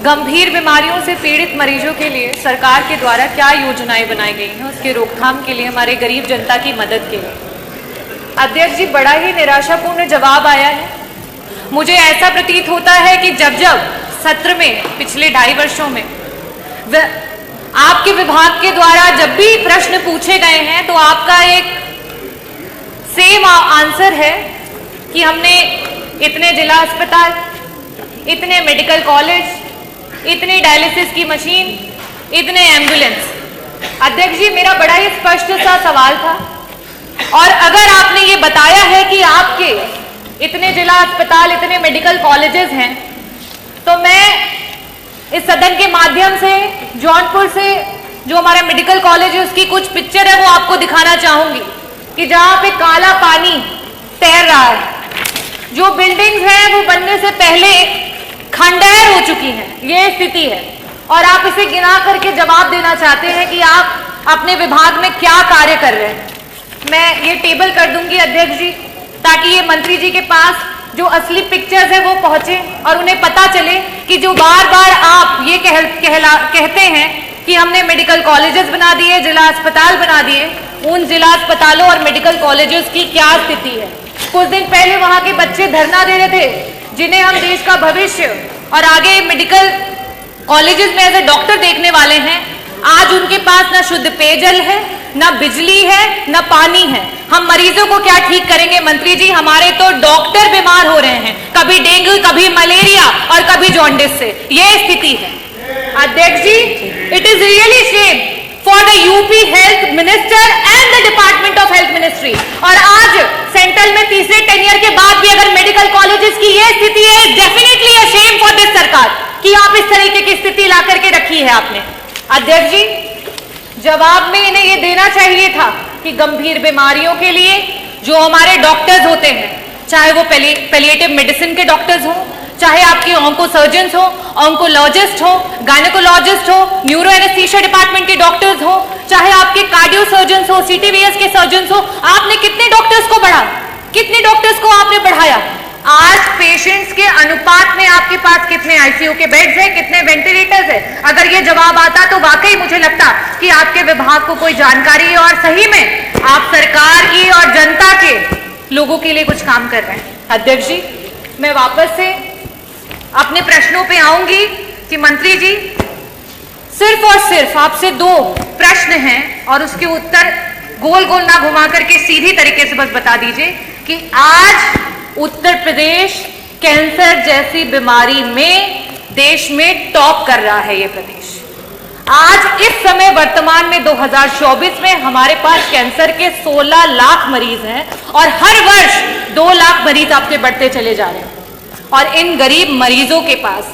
गंभीर बीमारियों से पीड़ित मरीजों के लिए सरकार के द्वारा क्या योजनाएं बनाई गई हैं, उसके रोकथाम के लिए, हमारे गरीब जनता की मदद के लिए। अध्यक्ष जी, बड़ा ही निराशापूर्ण जवाब आया है। मुझे ऐसा प्रतीत होता है कि जब जब सत्र में पिछले 2.5 वर्षों में आपके विभाग के द्वारा जब भी प्रश्न पूछे गए हैं तो आपका एक सेम आंसर है कि हमने इतने जिला अस्पताल, इतने मेडिकल कॉलेज, इतनी डायलिसिस की मशीन, इतने एम्बुलेंस। अध्यक्ष जी, मेरा बड़ा ही स्पष्ट सा सवाल था, और अगर आपने ये बताया है कि आपके इतने जिला अस्पताल, इतने मेडिकल कॉलेजेस हैं, तो मैं इस सदन के माध्यम से जौनपुर से जो हमारा मेडिकल कॉलेज है उसकी कुछ पिक्चर है वो आपको दिखाना चाहूंगी कि जहां पे काला पानी तैर रहा है, जो बिल्डिंग्स हैं वो बनने से पहले खंडहर हो चुकी हैं, ये स्थिति है। और आप इसे गिना करके जवाब देना चाहते हैं कि आप अपने विभाग में क्या कार्य कर रहे हैं। मैं ये टेबल कर दूंगी अध्यक्ष जी, ताकि ये मंत्री जी के पास जो असली पिक्चर्स है वो पहुंचे और उन्हें पता चले कि जो बार बार आप ये कहते हैं कि हमने मेडिकल कॉलेजेस बना दिए, जिला अस्पताल बना दिए, उन जिला अस्पतालों और मेडिकल कॉलेजेस की क्या स्थिति है। कुछ दिन पहले वहां के बच्चे धरना दे रहे थे, जिन्हें हम देश का भविष्य और आगे मेडिकल कॉलेजेस में एज ए डॉक्टर देखने वाले हैं। आज उनके पास ना शुद्ध पेयजल है, ना बिजली है, ना पानी है। हम मरीजों को क्या ठीक करेंगे मंत्री जी? हमारे तो डॉक्टर बीमार हो रहे हैं, कभी डेंगू, कभी मलेरिया और कभी जॉन्डिस से। ये स्थिति है अध्यक्ष ji. It is really shame for the UP health minister and the department of health ministry. और आज सेंट्रल में तीसरे टेन्योर के बाद भी अगर मेडिकल कॉलेजेस की ये स्थिति है, definitely a shame for this सरकार कि आप इस तरीके की स्थिति ला करके रखी है आपने। अध्यक्ष जी, जवाब में इन्हें ये देना चाहिए था कि गंभीर बीमारियों के लिए जो हमारे डॉक्टर्स होते हैं, चाहे वो पैलिएटिव मेडिसिन के डॉक्टर्स हों, चाहे आपके ऑन्को सर्जन्स हो, ऑन्कोलॉजिस्ट हो, गायनेकोलॉजिस्ट हो, न्यूरो एनेस्थीसिया डिपार्टमेंट के डॉक्टर्स हो, चाहे आपके कार्डियो सर्जन्स हो, सीटीवीएस के सर्जन्स हो, आपने कितने डॉक्टर्स को बढ़ा, कितने डॉक्टर्स को आपने बढ़ाया? आज पेशेंट्स के अनुपात में आपके पास कितने आईसीयू के बेड्स हैं, कितने वेंटिलेटर्स हैं? अगर ये जवाब आता तो वाकई मुझे लगता कि आपके विभाग को कोई जानकारी है और सही में आप सरकार की और जनता के लोगों के लिए कुछ काम कर रहे हैं। अध्यक्ष जी, मैं वापस से अपने प्रश्नों पे आऊंगी कि मंत्री जी, सिर्फ और सिर्फ आपसे 2 प्रश्न हैं और उसके उत्तर गोल गोल ना घुमा करके सीधी तरीके से बस बता दीजिए कि आज उत्तर प्रदेश कैंसर जैसी बीमारी में देश में टॉप कर रहा है। ये प्रदेश आज इस समय वर्तमान में 2024 में हमारे पास कैंसर के 16 लाख मरीज हैं और हर वर्ष 2 लाख मरीज आपके बढ़ते चले जा रहे हैं। और इन गरीब मरीजों के पास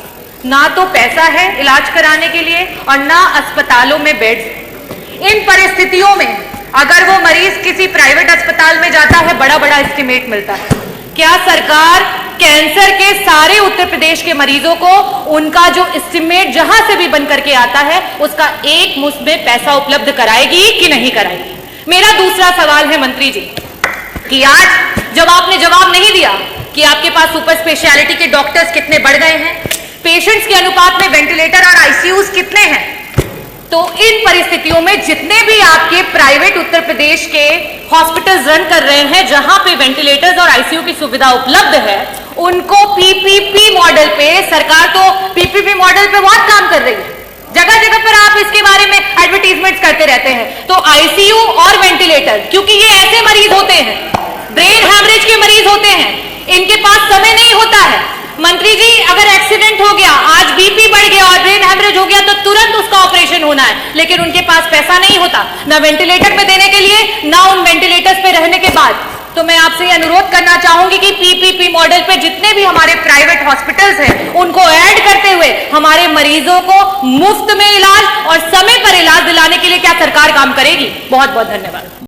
ना तो पैसा है इलाज कराने के लिए और ना अस्पतालों में बेड्स। इन परिस्थितियों में अगर वो मरीज किसी प्राइवेट अस्पताल में जाता है, बड़ा बड़ा एस्टिमेट मिलता है। क्या सरकार कैंसर के सारे उत्तर प्रदेश के मरीजों को उनका जो एस्टिमेट जहां से भी बन करके आता है उसका एक मुश्त में पैसा उपलब्ध कराएगी कि नहीं कराएगी? मेरा दूसरा सवाल है मंत्री जी कि आज जब आपने जवाब नहीं दिया कि आपके पास सुपर स्पेशलिटी के डॉक्टर्स कितने बढ़ गए हैं, पेशेंट्स के अनुपात में वेंटिलेटर और आईसीयूज कितने हैं, तो इन परिस्थितियों में जितने भी आपके प्राइवेट उत्तर प्रदेश के हॉस्पिटल्स रन कर रहे हैं जहां पे वेंटिलेटर्स और आईसीयू की सुविधा उपलब्ध है, उनको पीपीपी मॉडल पे, सरकार तो पीपीपी मॉडल पे बहुत काम कर रही है, जगह जगह पर आप इसके बारे में एडवर्टीजमेंट्स करते रहते हैं। तो आईसीयू और वेंटिलेटर, क्योंकि ये ऐसे मरीज होते हैं, ब्रेन हैमरेज के मरीज होते हैं, इनके पास समय नहीं होता है। मंत्री जी, अगर एक्सीडेंट हो गया, आज बीपी बढ़ गया और ब्रेन हैमरेज हो गया तो तुरंत उसका ऑपरेशन होना है, लेकिन उनके पास पैसा नहीं होता ना वेंटिलेटर पे देने के लिए, ना उन वेंटिलेटर्स पे रहने के बाद। तो मैं आपसे ये अनुरोध करना चाहूंगी कि पीपीपी मॉडल पे जितने भी हमारे प्राइवेट हॉस्पिटल्स हैं उनको ऐड करते हुए हमारे मरीजों को मुफ्त में इलाज और समय पर इलाज दिलाने के लिए क्या सरकार काम करेगी? बहुत बहुत धन्यवाद।